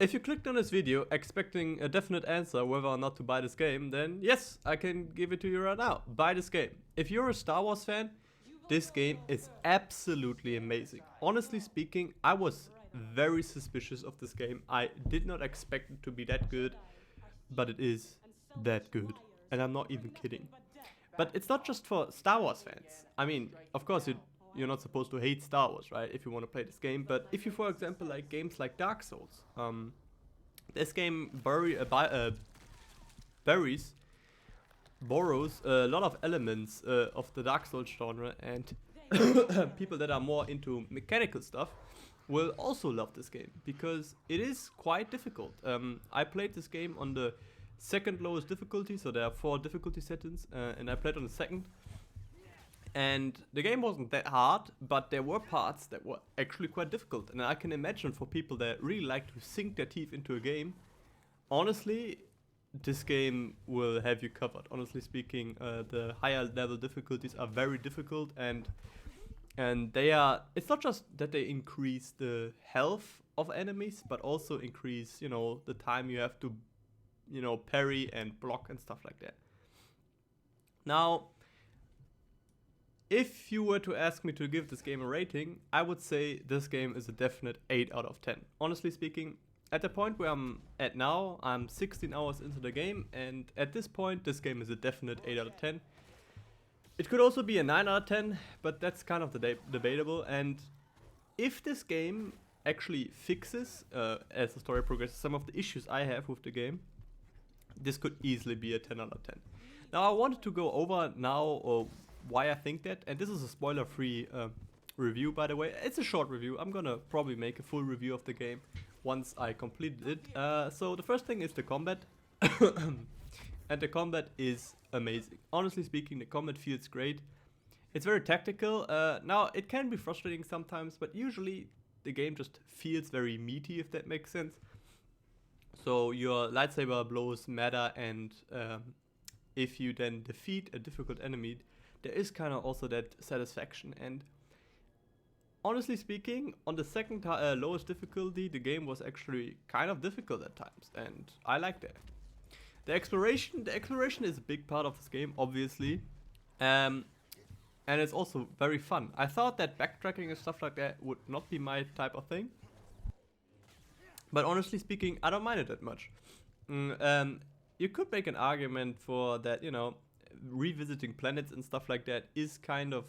if you clicked on this video expecting a definite answer whether or not to buy this game, then yes, I can give it to you right now. Buy this game. If you're a Star Wars fan, this game is absolutely amazing. Honestly speaking, I was very suspicious of this game. I did not expect it to be that good, but it is that good. And I'm not even kidding. But it's not just for Star Wars fans. I mean, of course you're not supposed to hate Star Wars, right, if you want to play this game. But if you, for example, like games like Dark Souls, this game borrows a lot of elements of the Dark Souls genre, and people that are more into mechanical stuff will also love this game because it is quite difficult. I played this game on the second lowest difficulty, so there are 4 difficulty settings, and I played on the second. And the game wasn't that hard, but there were parts that were actually quite difficult. And I can imagine for people that really like to sink their teeth into a game, honestly, this game will have you covered. Honestly speaking, the higher level difficulties are very difficult, and they are, it's not just that they increase the health of enemies, but also increase, you know, the time you have to, you know, parry and block and stuff like that. Now, if you were to ask me to give this game a rating, I would say this game is a definite 8 out of 10. Honestly speaking, at the point where I'm at now, I'm 16 hours into the game, and at this point, this game is a definite 8 out of 10. It could also be a 9 out of 10, but that's kind of debatable. And if this game actually fixes, as the story progresses, some of the issues I have with the game, this could easily be a 10 out of 10. Now, I wanted to go over now why I think that, and this is a spoiler-free review, by the way. It's a short review. I'm gonna probably make a full review of the game once I completed it. So the first thing is the combat. And the combat is amazing. Honestly speaking, the combat feels great. It's very tactical. Now, it can be frustrating sometimes, but usually the game just feels very meaty, if that makes sense. So your lightsaber blows matter, and if you then defeat a difficult enemy, there is kind of also that satisfaction. And honestly speaking, on the second lowest difficulty, the game was actually kind of difficult at times, and I like that. The exploration is a big part of this game, obviously, and it's also very fun. I thought that backtracking and stuff like that would not be my type of thing, but honestly speaking, I don't mind it that much. You could make an argument for that, you know, revisiting planets and stuff like that is kind of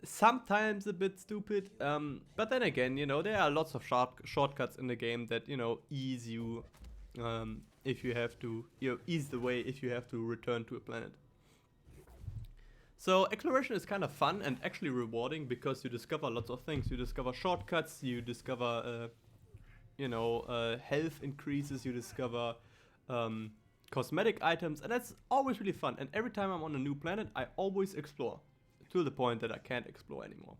sometimes a bit stupid, but then again, you know, there are lots of shortcuts in the game that, you know, ease you if you have to, you know, ease the way if you have to return to a planet. So exploration is kind of fun and actually rewarding because you discover lots of things. You discover shortcuts, you discover you know, health increases, you discover cosmetic items, and that's always really fun. And every time I'm on a new planet, I always explore to the point that I can't explore anymore.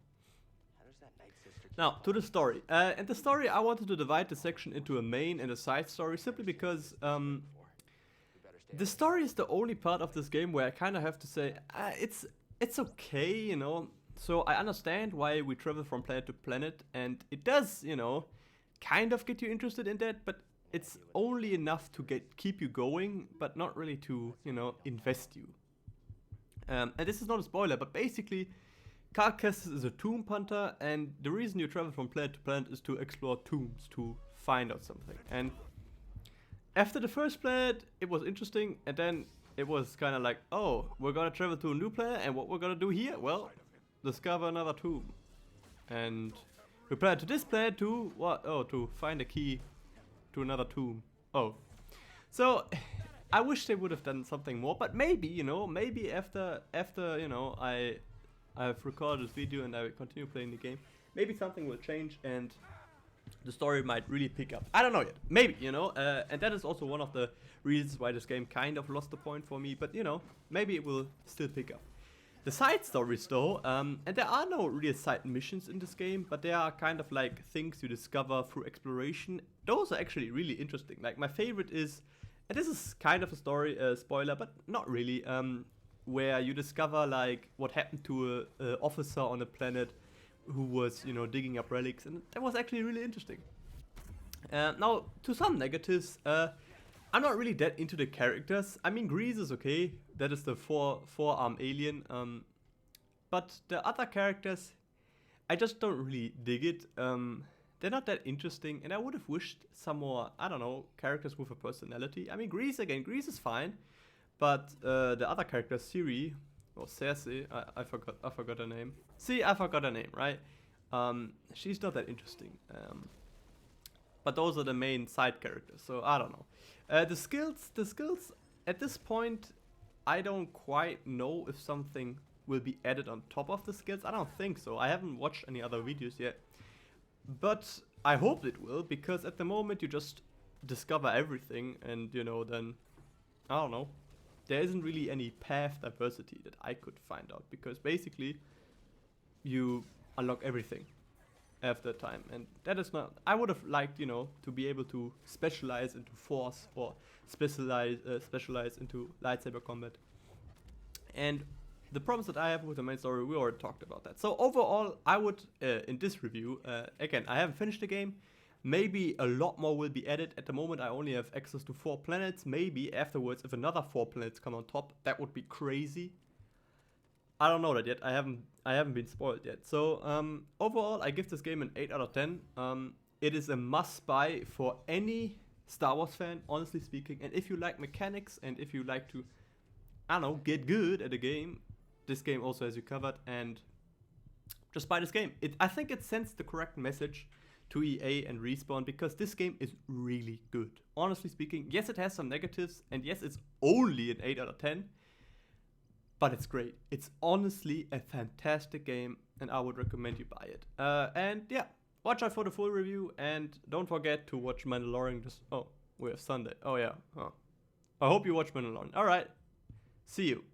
Now, to the story. And the story, I wanted to divide the section into a main and a side story simply because the story is the only part of this game where I kind of have to say, it's okay, you know. So I understand why we travel from planet to planet, and it does, you know, kind of get you interested in that, but it's only enough to keep you going, but not really to, you know, invest you. And this is not a spoiler, but basically, Cal Kestis is a tomb hunter, and the reason you travel from planet to planet is to explore tombs, to find out something. And after the first planet, it was interesting, and then it was kind of like, oh, we're gonna travel to a new planet, and what we're gonna do here? Well, discover another tomb. And we plan to this planet to, what? Oh, to find a key to another tomb. Oh. So, I wish they would have done something more, but maybe, you know, maybe after you know, I've recorded this video and I will continue playing the game, maybe something will change and the story might really pick up. I don't know yet. Maybe, you know, and that is also one of the reasons why this game kind of lost the point for me, but you know, maybe it will still pick up. The side stories though, and there are no real side missions in this game, but they are kind of like things you discover through exploration. Those are actually really interesting. Like my favorite is, and this is kind of a story spoiler, but not really, where you discover like what happened to a officer on a planet who was, you know, digging up relics, and that was actually really interesting. Now, to some negatives, I'm not really that into the characters. I mean, Grease is okay. That is the four-arm alien. But the other characters, I just don't really dig it. They're not that interesting, and I would have wished some more, I don't know, characters with a personality. I mean, Grease is fine, but the other characters, Siri or Cersei, I forgot her name. See, I forgot her name, right? She's not that interesting. But those are the main side characters, so I don't know. The skills at this point, I don't quite know if something will be added on top of the skills. I don't think so. I haven't watched any other videos yet. But I hope it will, because at the moment you just discover everything and, you know, then, I don't know. There isn't really any path diversity that I could find out, because basically you unlock everything after time, and that is not. I would have liked, you know, to be able to specialize into force or specialize into lightsaber combat. And the problems that I have with the main story, we already talked about that. So overall, I would, in this review, again, I haven't finished the game. Maybe a lot more will be added. At the moment, I only have access to 4 planets. Maybe afterwards, if another 4 planets come on top, that would be crazy. I don't know that yet. I haven't been spoiled yet. So overall, I give this game an 8 out of 10. It is a must-buy for any Star Wars fan, honestly speaking. And if you like mechanics and if you like to, I don't know, get good at a game, this game also has you covered. And just buy this game. I think it sends the correct message to EA and Respawn, because this game is really good. Honestly speaking, yes, it has some negatives, and yes, it's only an 8 out of 10. But it's great. It's honestly a fantastic game, and I would recommend you buy it. And yeah, watch out for the full review, and don't forget to watch Mandalorian. Oh, we have Sunday. Oh yeah. Oh. I hope you watch Mandalorian. All right. See you.